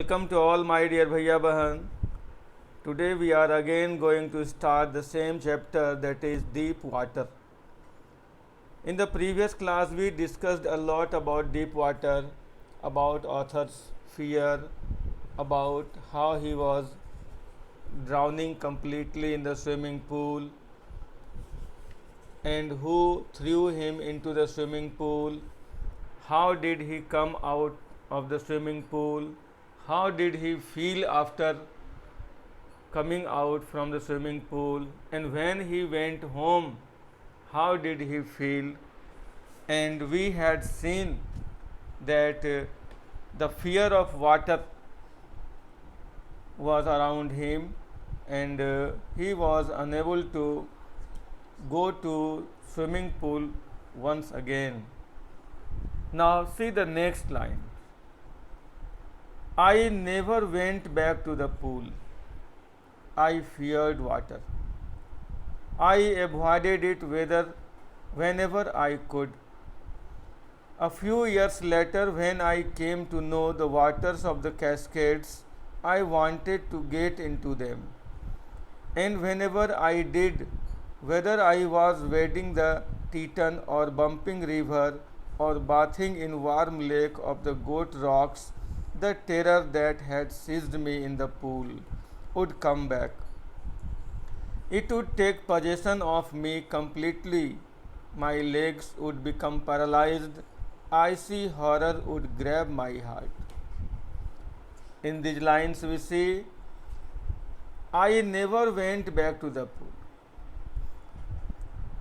Welcome to all my dear Bhaiya Bahan. Today we are again going to start the same chapter, that is deep water. In the previous class we discussed a lot about deep water, about author's fear, about how he was drowning completely in the swimming pool and who threw him into the swimming pool, how did he come out of the swimming pool, how did he feel after coming out from the swimming pool, and when he went home, how did he feel. And we had seen that the fear of water was around him, and he was unable to go to swimming pool once again. Now see the next line. I never went back to the pool. I feared water. I avoided it whenever I could. A few years later, when I came to know the waters of the Cascades, I wanted to get into them. And whenever I did, whether I was wading the Teton or bumping river or bathing in warm lake of the goat rocks, the terror that had seized me in the pool would come back. It would take possession of me completely. My legs would become paralyzed. Icy horror would grab my heart. In these lines, we see, I never went back to the pool.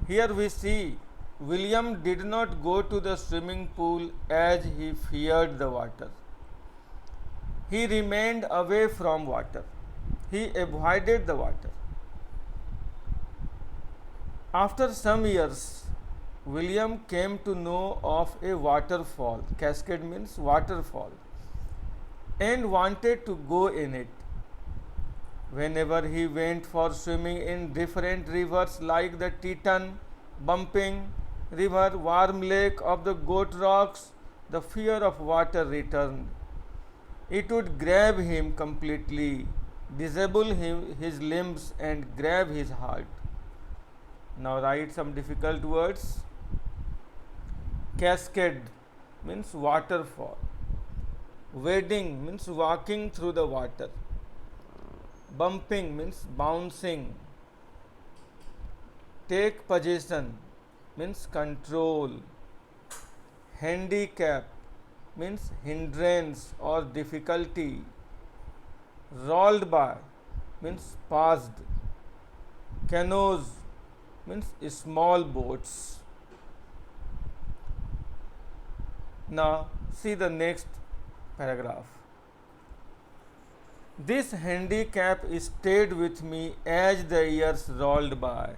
Here we see William did not go to the swimming pool as he feared the water. He remained away from water. He avoided the water. After some years, William came to know of a waterfall. Cascade means waterfall, and wanted to go in it. Whenever he went for swimming in different rivers like the Teton, Bumping River, Warm Lake of the Goat Rocks, the fear of water returned. It would grab him completely, disable his limbs, and grab his heart. Now write some difficult words. Cascade means waterfall. Wading means walking through the water. Bumping means bouncing. Take possession means control. Handicap means hindrance or difficulty. Rolled by means passed. Canoes means small boats. Now see the next paragraph. This handicap stayed with me as the years rolled by.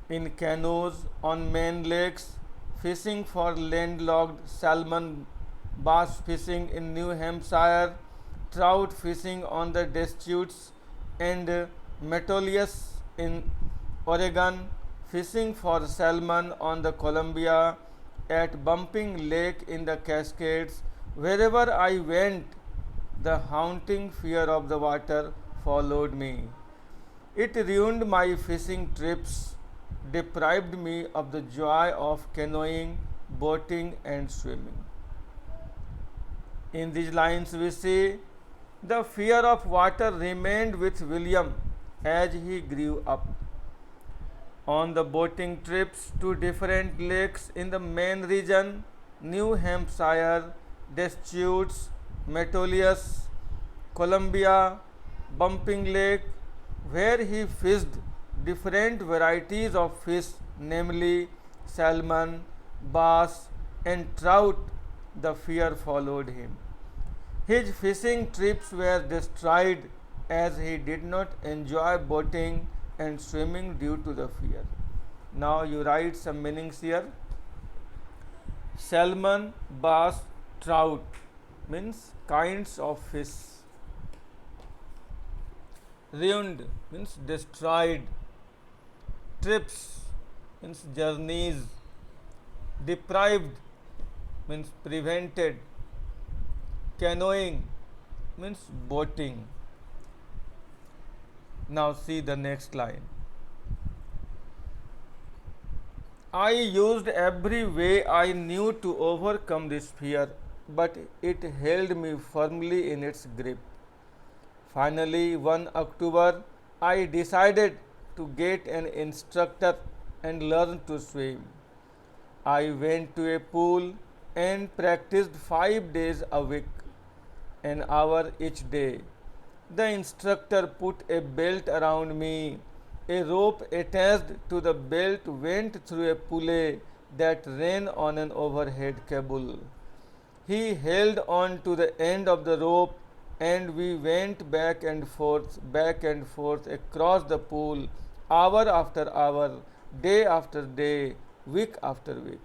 In canoes on main lakes, fishing for landlocked salmon, bass fishing in New Hampshire, trout fishing on the Deschutes and Metolius in Oregon, fishing for salmon on the Columbia, at Bumping Lake in the Cascades. Wherever I went, the haunting fear of the water followed me. It ruined my fishing trips, deprived me of the joy of canoeing, boating, and swimming. In these lines, we see the fear of water remained with William as he grew up. On the boating trips to different lakes in the Maine region, New Hampshire, Deschutes, Metolius, Columbia, Bumping Lake, where he fished different varieties of fish, namely salmon, bass, and trout, the fear followed him. His fishing trips were destroyed as he did not enjoy boating and swimming due to the fear. Now you write some meanings here. Salmon, bass, trout means kinds of fish. Ruined means destroyed. Trips means journeys. Deprived means prevented. canoeing means boating. Now see the next line. I used every way I knew to overcome this fear, but it held me firmly in its grip. Finally, one October, I decided to get an instructor and learn to swim. I went to a pool and practiced 5 days a week, an hour each day. The instructor put a belt around me. A rope attached to the belt went through a pulley that ran on an overhead cable. He held on to the end of the rope and we went back and forth across the pool, hour after hour, day after day, week after week.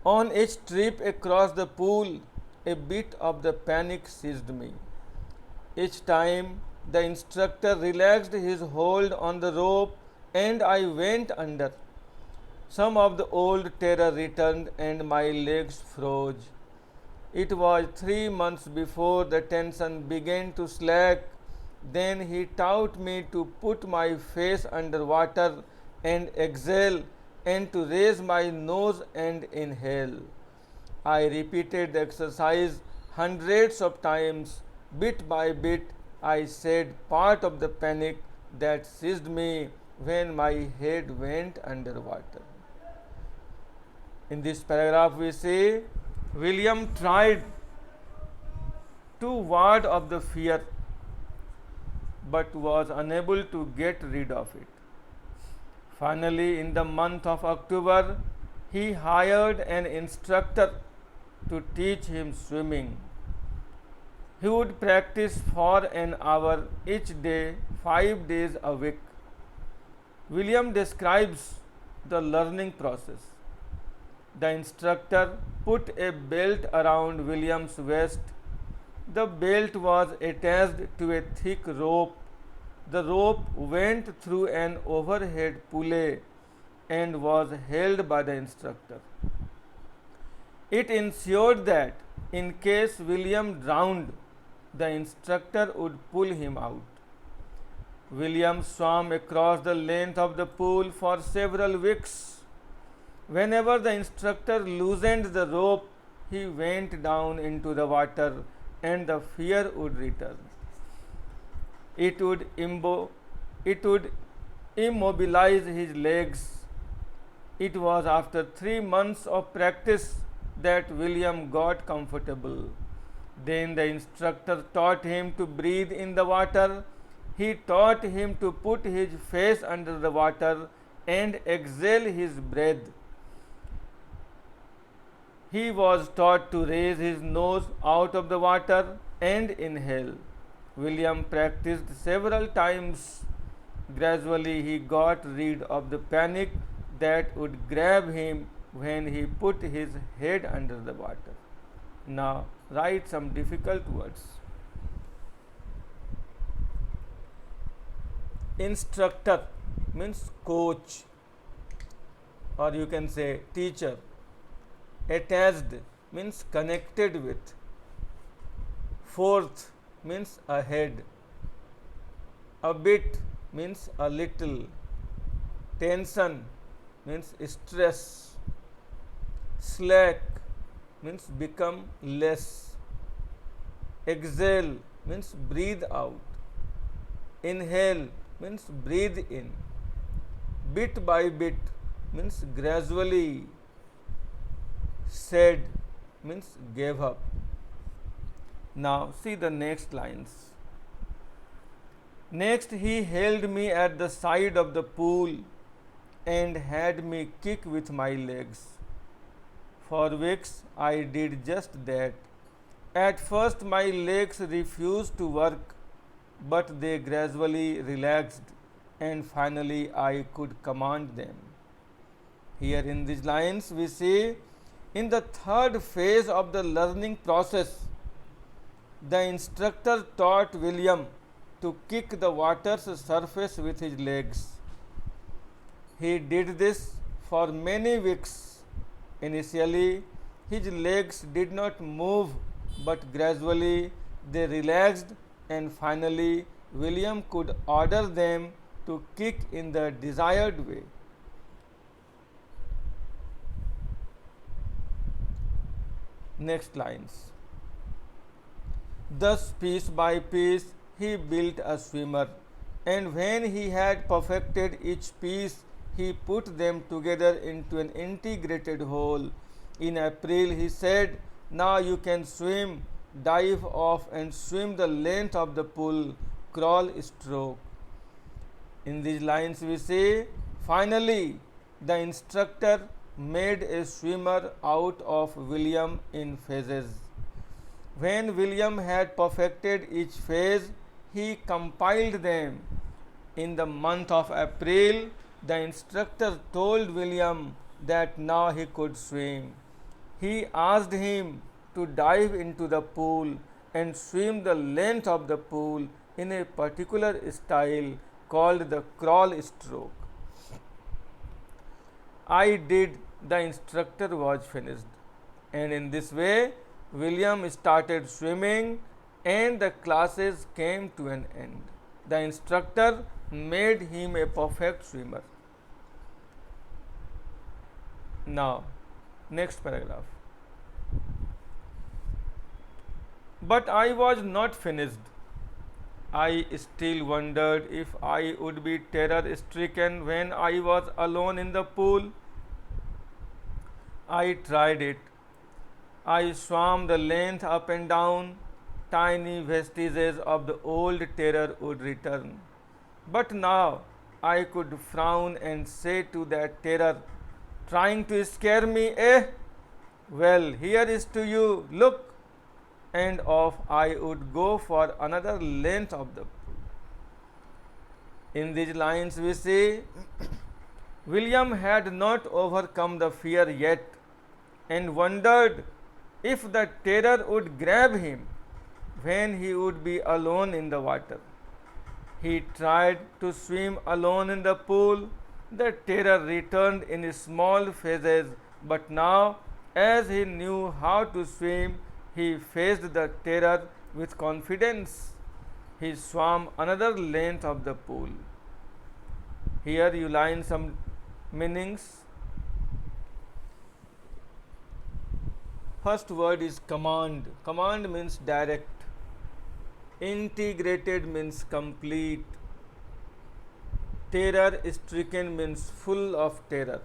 On each trip across the pool, a bit of the panic seized me. Each time the instructor relaxed his hold on the rope and I went under. Some of the old terror returned and my legs froze. It was 3 months before the tension began to slack. Then he taught me to put my face under water and exhale and to raise my nose and inhale. I repeated the exercise hundreds of times. Bit by bit, I shed part of the panic that seized me when my head went under water. In this paragraph, we say William tried to ward off the fear but was unable to get rid of it. Finally, in the month of October, he hired an instructor to teach him swimming. He would practice for an hour each day, 5 days a week. William describes the learning process. The instructor put a belt around William's waist. The belt was attached to a thick rope. The rope went through an overhead pulley and was held by the instructor. It ensured that in case William drowned, the instructor would pull him out. William swam across the length of the pool for several weeks. Whenever the instructor loosened the rope, he went down into the water and the fear would return. It would immobilize his legs. It was after 3 months of practice that William got comfortable. Then the instructor taught him to breathe in the water. He taught him to put his face under the water and exhale his breath. He was taught to raise his nose out of the water and inhale. William practiced several times. Gradually, he got rid of the panic that would grab him when he put his head under the water. Now, write some difficult words. Instructor means coach, or you can say teacher. Attached means connected with. Fourth means ahead. A bit means a little. Tension means stress. Slack means become less. Exhale means breathe out. Inhale means breathe in. Bit by bit means gradually. Said means gave up. Now see the next lines. Next, he held me at the side of the pool and had me kick with my legs. For weeks I did just that. At first my legs refused to work, but they gradually relaxed and finally I could command them. Here in these lines we see, in the third phase of the learning process, the instructor taught William to kick the water's surface with his legs. He did this for many weeks. Initially, his legs did not move but gradually they relaxed, and finally William could order them to kick in the desired way. Next lines. Thus, piece by piece, he built a swimmer, and when he had perfected each piece, he put them together into an integrated whole. In April, he said, "Now you can swim, dive off, and swim the length of the pool, crawl, stroke." In these lines, we say, finally, the instructor made a swimmer out of William in phases. When William had perfected each phase, he compiled them. In the month of April, the instructor told William that now he could swim. He asked him to dive into the pool and swim the length of the pool in a particular style called the crawl stroke. I did, the instructor was finished. And in this way, William started swimming and the classes came to an end. The instructor made him a perfect swimmer. Now, next paragraph. But I was not finished. I still wondered if I would be terror stricken when I was alone in the pool. I tried it. I swam the length up and down. Tiny vestiges of the old terror would return. But now I could frown and say to that terror, trying to scare me, well, here is to you, look, and off I would go for another length of the pool. In these lines we see, William had not overcome the fear yet and wondered if the terror would grab him when he would be alone in the water. He tried to swim alone in the pool. The terror returned in small phases, but now, as he knew how to swim, he faced the terror with confidence. He swam another length of the pool. Here you line some meanings. First word is command. Command means direct. Integrated means complete. Terror stricken means full of terror.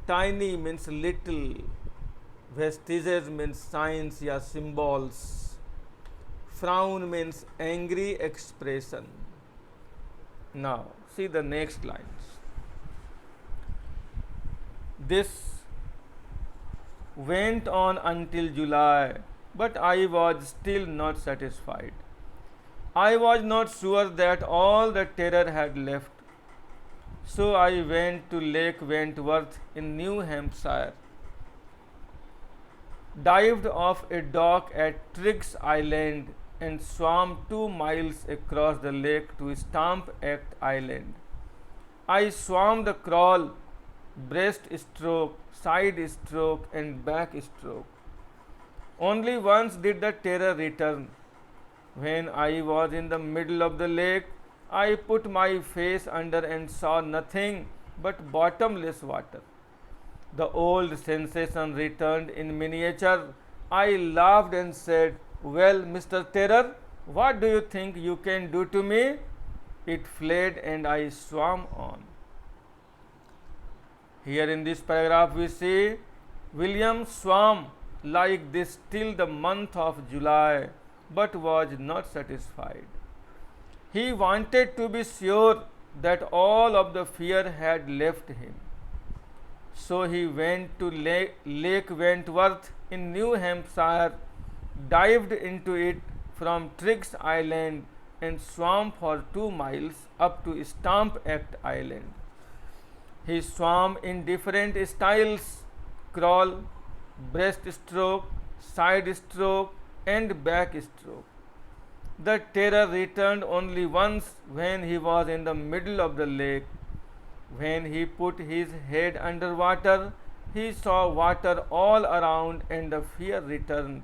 Tiny means little. Vestiges means signs or symbols. Frown means angry expression. Now, see the next lines. This went on until July, but I was still not satisfied. I was not sure that all the terror had left. So I went to Lake Wentworth in New Hampshire, dived off a dock at Triggs Island, and swam 2 miles across the lake to Stamp Act Island. I swam the crawl, breaststroke, side stroke, and back stroke. Only once did the terror return. When I was in the middle of the lake, I put my face under and saw nothing but bottomless water. The old sensation returned in miniature. I laughed and said, "Well, Mr. Terror, what do you think you can do to me?" It fled and I swam on. Here in this paragraph we see William swam like this till the month of July, but was not satisfied. He wanted to be sure that all of the fear had left him. So he went to Lake Wentworth in New Hampshire, dived into it from Triggs Island, and swam for 2 miles up to Stamp Act Island. He swam in different styles: crawl, breaststroke, side stroke, and back stroke. The terror returned only once when he was in the middle of the lake. When he put his head under water, He saw water all around and the fear returned.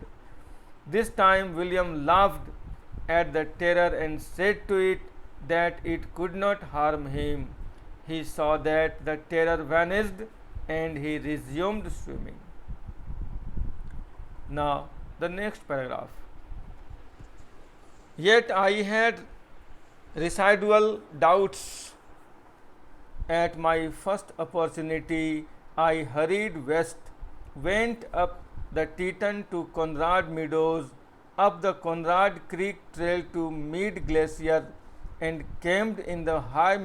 This time William laughed at the terror and said to it that it could not harm him. He saw that the terror vanished and he resumed swimming. Now, the next paragraph. Yet I had residual doubts. At my first opportunity, I hurried west, went up the Teton to Conrad Meadows, up the Conrad Creek Trail to Mead Glacier, and camped in the high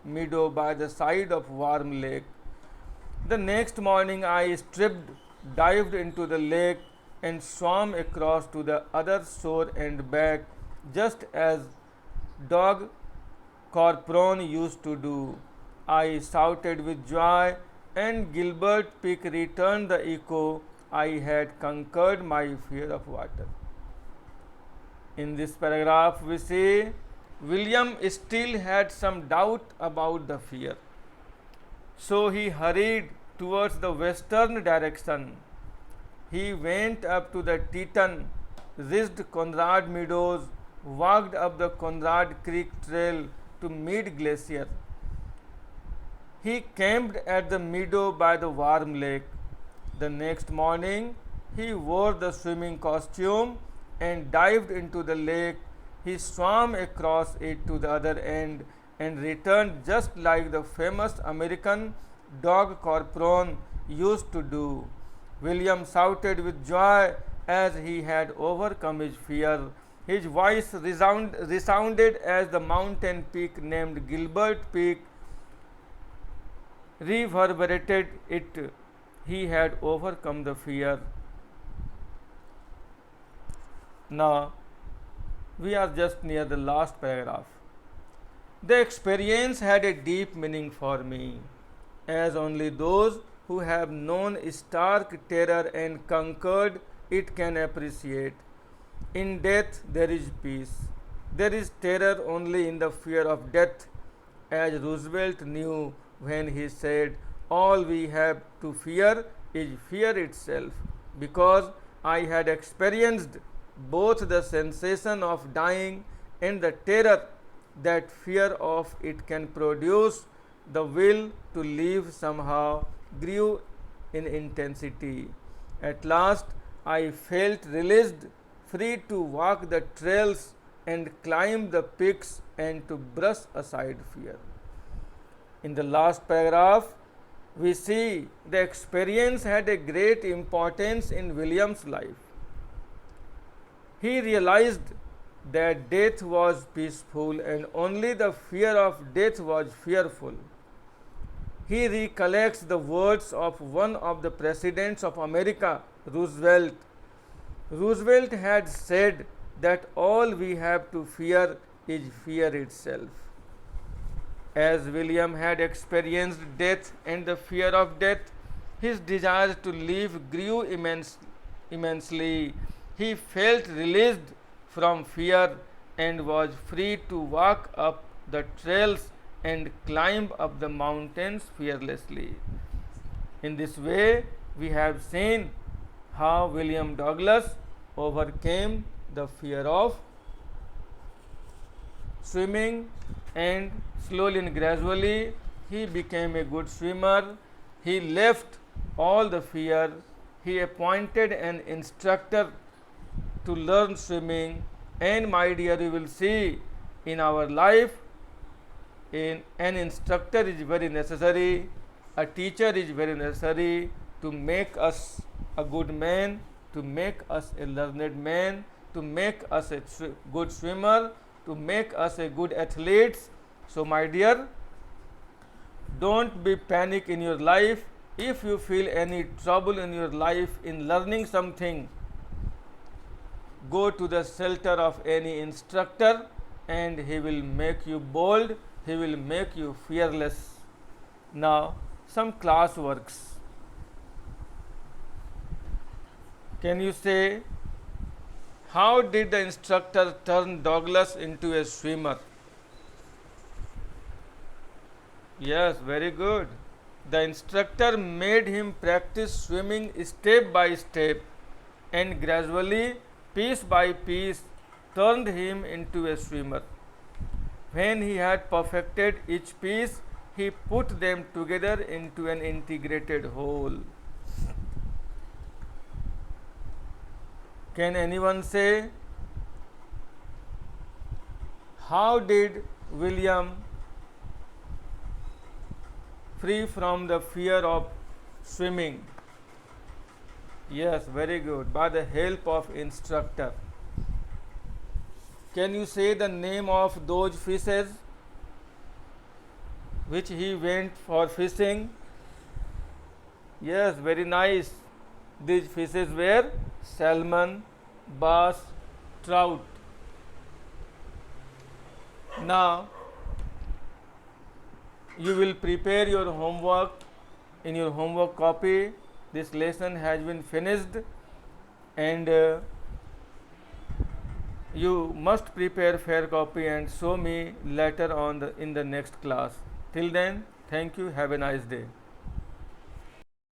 meadow by the side of Warm Lake. The next morning I stripped, dived into the lake, and swam across to the other shore and back, just as Dog Corpron used to do. I shouted with joy, and Gilbert Peak returned the echo. I had conquered my fear of water. In this paragraph, we see William still had some doubt about the fear. So he hurried towards the western direction. He went up to the Teton, reached Conrad Meadows, walked up the Conrad Creek Trail to Mead Glacier. He camped at the meadow by the Warm Lake. The next morning, he wore the swimming costume and dived into the lake. He swam across it to the other end and returned just like the famous American Dog Corpron used to do. William shouted with joy as he had overcome his fear. His voice resounded as the mountain peak named Gilbert Peak reverberated it. He had overcome the fear. Now, we are just near the last paragraph. The experience had a deep meaning for me, as only those who have known stark terror and conquered it can appreciate. In death there is peace. There is terror only in the fear of death, as Roosevelt knew when he said, "All we have to fear is fear itself," because I had experienced both the sensation of dying and the terror that fear of it can produce. The will to live somehow grew in intensity. At last, I felt released, free to walk the trails and climb the peaks and to brush aside fear. In the last paragraph, we see the experience had a great importance in William's life. He realized that death was peaceful and only the fear of death was fearful. He recollects the words of one of the presidents of America, Roosevelt. Roosevelt had said that all we have to fear is fear itself. As William had experienced death and the fear of death, his desire to live grew immensely. He felt released from fear and was free to walk up the trails and climb up the mountains fearlessly. In this way, we have seen how William Douglas overcame the fear of swimming, and slowly and gradually he became a good swimmer. He left all the fear. He appointed an instructor to learn swimming, and my dear, you will see in our life an instructor is very necessary, a teacher is very necessary to make us a good man, to make us a learned man, to make us a good swimmer, to make us a good athletes. So my dear, don't be panic in your life. If you feel any trouble in your life in learning something, go to the shelter of any instructor and he will make you bold, he will make you fearless. Now, some class works. Can you say, how did the instructor turn Douglas into a swimmer? Yes, very good. The instructor made him practice swimming step by step and gradually, piece by piece, turned him into a swimmer. When he had perfected each piece, he put them together into an integrated whole. Can anyone say, how did William free from the fear of swimming? Yes, very good. By the help of instructor. Can you say the name of those fishes which he went for fishing? Yes, very nice. These fishes were salmon, bass, trout. Now you will prepare your homework in your homework copy. This lesson has been finished, and you must prepare fair copy and show me later on in the next class. Till then, thank you. Have a nice day.